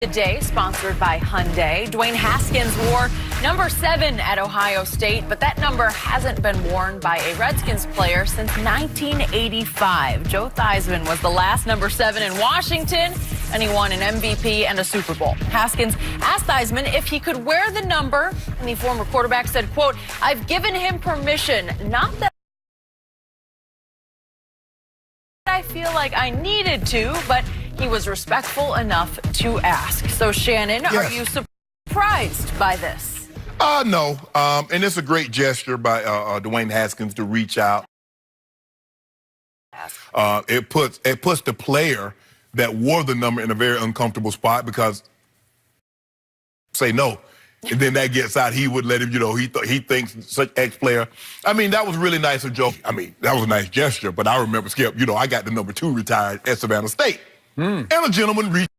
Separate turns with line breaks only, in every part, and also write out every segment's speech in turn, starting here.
Today, sponsored by Hyundai. Dwayne Haskins wore number 7 at Ohio State, but that number hasn't been worn by a Redskins player since 1985. Joe Theisman was the last number 7 in Washington, and he won an MVP and a Super Bowl. Haskins asked Theisman if he could wear the number, and the former quarterback said, quote, "I've given him permission, not that I feel like I needed to, but he was respectful enough to ask." So, Shannon,
Yes.
Are you surprised by this?
No. And it's a great gesture by Dwayne Haskins to reach out. It puts the player that wore the number in a very uncomfortable spot because say no. And then that gets out. He would let him, he thinks such ex-player. I mean, that was really nice of Joe. I mean, that was a nice gesture. But I remember, Skip, I got the number 2 retired at Savannah State. And a gentleman reached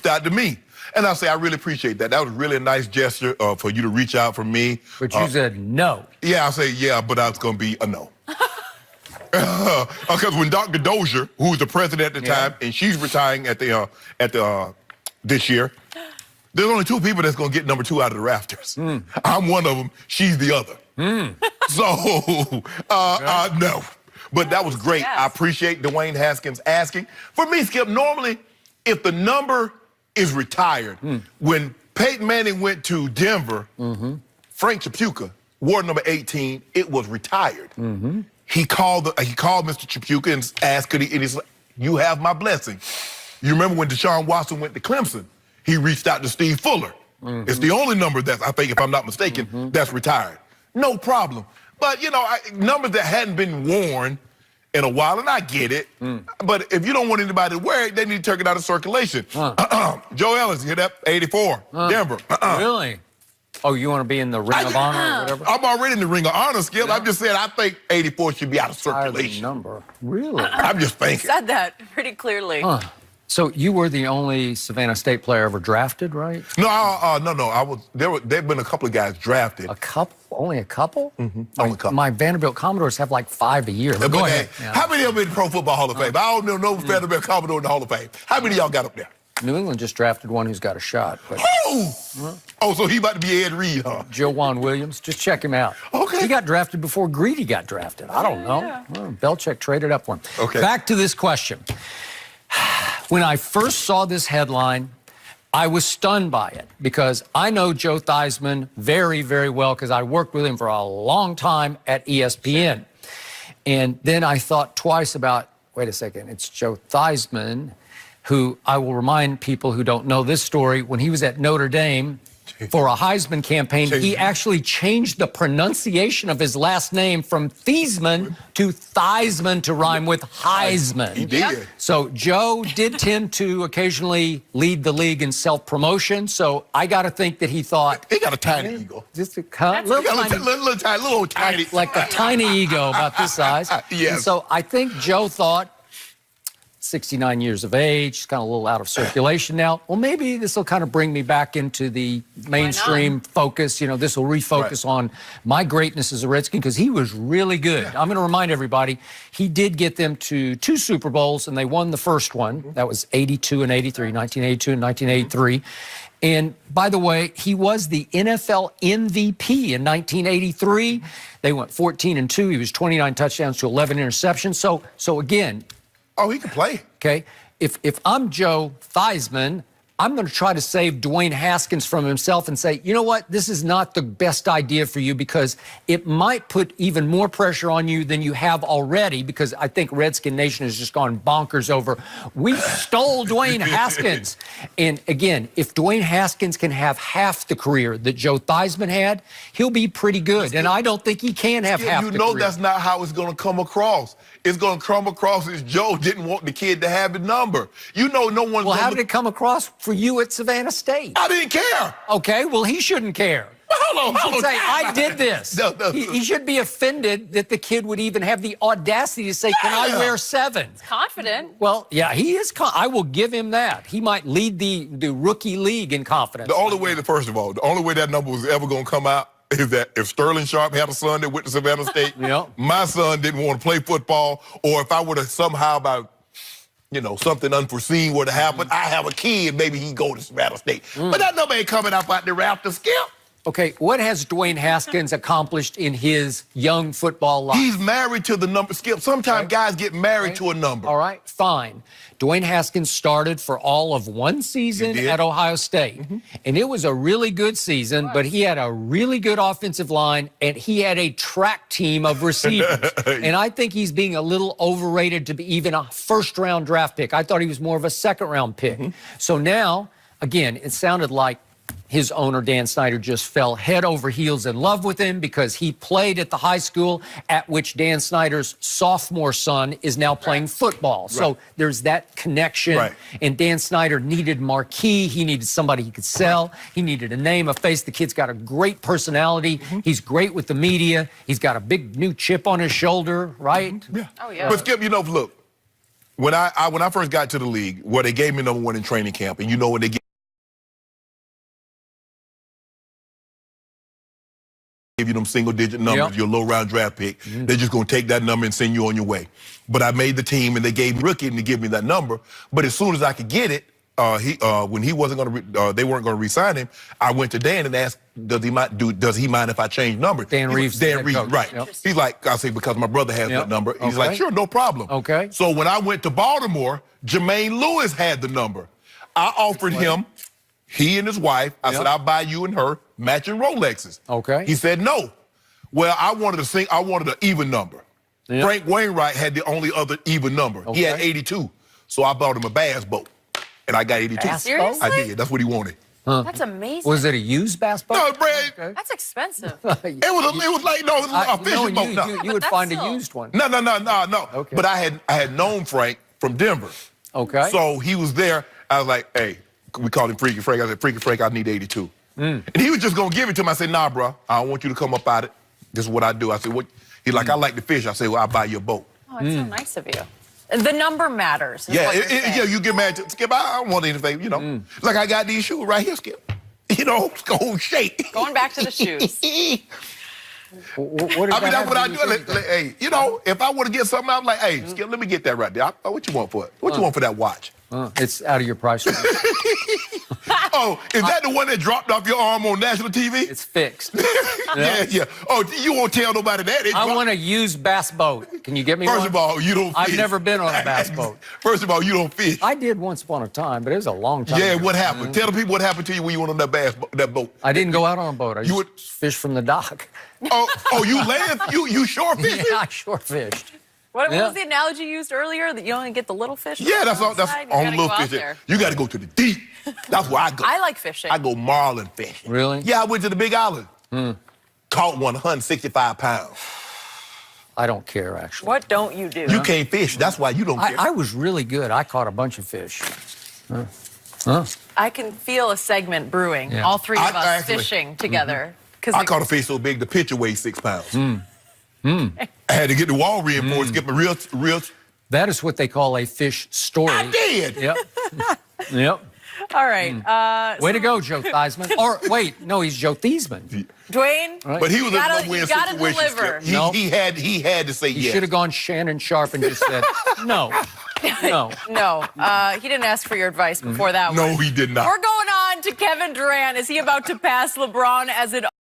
out to me. And I say, I really appreciate that. That was really a nice gesture for you to reach out for me.
But you said no.
Yeah, I say, yeah, but that's going to be a no. Because when Dr. Dozier, who was the president at the time, and she's retiring at this year, there's only 2 people that's going to get number 2 out of the rafters. I'm one of them. She's the other. So, no. But that was great.
Yes.
I appreciate Dwayne Haskins asking. For me, Skip, normally, if the number is retired, when Peyton Manning went to Denver, Frank Tripucka wore number 18. It was retired. He called Mr. Tripucka and asked, and he said, "You have my blessing." You remember when Deshaun Watson went to Clemson? He reached out to Steve Fuller. It's the only number that I think, if I'm not mistaken, that's retired. No problem. But, numbers that hadn't been worn in a while, and I get it. But if you don't want anybody to wear it, they need to take it out of circulation. Joe Ellis, you hear that? 84, Denver.
Really? Oh, you want to be in the Ring of Honor or whatever?
I'm already in the Ring of Honor, Skip. I'm just saying I think 84 should be out of circulation.
Number. Really?
I'm just thinking.
Said that pretty clearly.
So you were the only Savannah State player ever drafted, right?
No. There've been a couple of guys drafted.
A couple? Only a couple?
Only a couple.
My Vanderbilt Commodores have like 5 a year. But go ahead.
How many of them in the Pro Football Hall of Fame? I don't know no Vanderbilt Commodore in the Hall of Fame. How many of y'all got up there?
New England just drafted one who's got a shot. But
Oh, so he about to be Ed Reed, huh?
Joanne Williams. Just check him out.
Okay.
He got drafted before Greedy got drafted. I don't know. Well, Belichick traded up for him.
Okay.
Back to this question. When I first saw this headline, I was stunned by it because I know Joe Theisman very, very well because I worked with him for a long time at ESPN. And then I thought twice about, wait a second, it's Joe Theisman, who I will remind people who don't know this story, when he was at Notre Dame for a Heisman campaign, he actually changed the pronunciation of his last name from Theisman to Theisman to rhyme with Heisman.
He did.
So Joe did tend to occasionally lead the league in self-promotion, so I got to think that he thought...
He got a tiny ego.
Just a
little tiny.
Like a tiny ego about this size.
Yes.
And so I think Joe thought, 69 years of age, he's kind of a little out of circulation now. Well, maybe this will kind of bring me back into the mainstream focus. This will refocus on my greatness as a Redskin because he was really good. I'm going to remind everybody, he did get them to 2 Super Bowls, and they won the first one. That was 82 and 83, 1982 and 1983. And by the way, he was the NFL MVP in 1983. They went 14-2. He was 29 touchdowns to 11 interceptions. So again...
Oh, he can play.
Okay. If I'm Joe Theisman, I'm going to try to save Dwayne Haskins from himself and say, you know what, this is not the best idea for you because it might put even more pressure on you than you have already because I think Redskin Nation has just gone bonkers over, we stole Dwayne Haskins. And again, if Dwayne Haskins can have half the career that Joe Theisman had, he'll be pretty good. And I don't think he can have half the career.
You know that's not how it's going to come across. It's going to come across as Joe didn't want the kid to have the number. No one's...
Well, how did it come across for you at Savannah State?
I didn't care.
Okay, well, he shouldn't care.
Hold on.
Say, I did this.
No.
He should be offended that the kid would even have the audacity to say, can I wear 7?
Confident.
Well, yeah, he is. I will give him that. He might lead the rookie league in confidence.
The only way that number was ever going to come out is that if Sterling Sharp had a son that went to Savannah State, my son didn't want to play football, or if I would have somehow by you know, something unforeseen were to happen. I have a kid, maybe he go to Savannah State. But that number ain't coming up out the rafters, Skip.
Okay, what has Dwayne Haskins accomplished in his young football life?
He's married to the number, Skip. Sometimes guys get married to a number.
All right, fine. Dwayne Haskins started for all of one season at Ohio State. And it was a really good season, but he had a really good offensive line, and he had a track team of receivers. And I think he's being a little overrated to be even a first-round draft pick. I thought he was more of a second-round pick. So now, again, it sounded like his owner, Dan Snyder, just fell head over heels in love with him because he played at the high school at which Dan Snyder's sophomore son is now playing football. So there's that connection. And Dan Snyder needed marquee. He needed somebody he could sell. He needed a name, a face. The kid's got a great personality. He's great with the media. He's got a big new chip on his shoulder, right?
Oh, yeah.
But Skip, you know, look, when I first got to the league, where they gave me #1 in training camp, and you know when they give you them single-digit numbers, your low-round draft pick, they're just going to take that number and send you on your way. But I made the team, and they gave me rookie to give me that number. But as soon as I could get it, when he wasn't going to, they weren't going to re-sign him, I went to Dan and asked, does he mind if I change numbers?
Dan Reeves,
right? He's like, I say because my brother has that number. He's like, sure, no problem.
Okay.
So when I went to Baltimore, Jermaine Lewis had the number. I offered him. He and his wife, I said, I'll buy you and her matching Rolexes.
Okay.
He said no. Well, I wanted an even number. Frank Wainwright had the only other even number. He had 82. So I bought him a bass boat. And I got 82.
Seriously?
I did. That's what he wanted.
That's amazing.
Was it a used bass boat?
No, Brad.
That's expensive.
It was like, no, it was a fishing boat. No.
You would find a used one.
No.
Okay.
But I had known Frank from Denver.
Okay.
So he was there. I was like, hey, we called him Freaky Frank. I said, Freaky Frank, I need 82. And he was just going to give it to him. I said, nah, bro, I don't want you to come up out it. This is what I do. I said, what? He's like, I like to fish. I said, well, I'll buy you a boat.
Oh, it's so nice of you. The number matters.
Yeah, you get mad to Skip. I don't want anything, you know. Like I got these shoes right here, Skip. You know, it's going shake.
Going back to the shoes.
That's what I do. Hey, you know, if I want to get something, I'm like, hey, Skip, let me get that right there. What you want for it? What you want for that watch?
It's out of your price range.
Oh, is that the one that dropped off your arm on national TV?
It's fixed.
Yeah. Oh, you won't tell nobody that.
I want a used bass boat. Can you get me one?
First of all, you don't fish.
I've never been on a bass boat.
First of all, you don't fish.
I did once upon a time, but it was a long time ago.
What happened? Tell the people what happened to you when you went on that boat.
I didn't go out on a boat. I just fished from the dock.
Oh, you land? You shore fishing?
Yeah, I shore fished.
What was the analogy used earlier? That you only get the little fish?
Yeah, that's only little fish. You got to go to the deep. That's where I go.
I like fishing.
I go marlin fishing.
Really?
Yeah, I went to the Big Island. Caught 165 pounds.
I don't care, actually.
What don't you do?
You can't fish. That's why you don't care.
I was really good. I caught a bunch of fish.
I can feel a segment brewing. All three of us fishing together.
I caught a fish so big the picture weighed 6 pounds. I had to get the wall reinforced, get my real.
That is what they call a fish story.
I did.
Yep.
All right.
Way to go, Joe Theisman. Or wait, no, he's Joe Theisman.
Dwayne,
but he was in a no-win situation.
Deliver.
He had to say yes.
He should have gone Shannon Sharp and just said no.
No. He didn't ask for your advice before that one.
No, he did not.
We're going on to Kevin Durant. Is he about to pass LeBron as it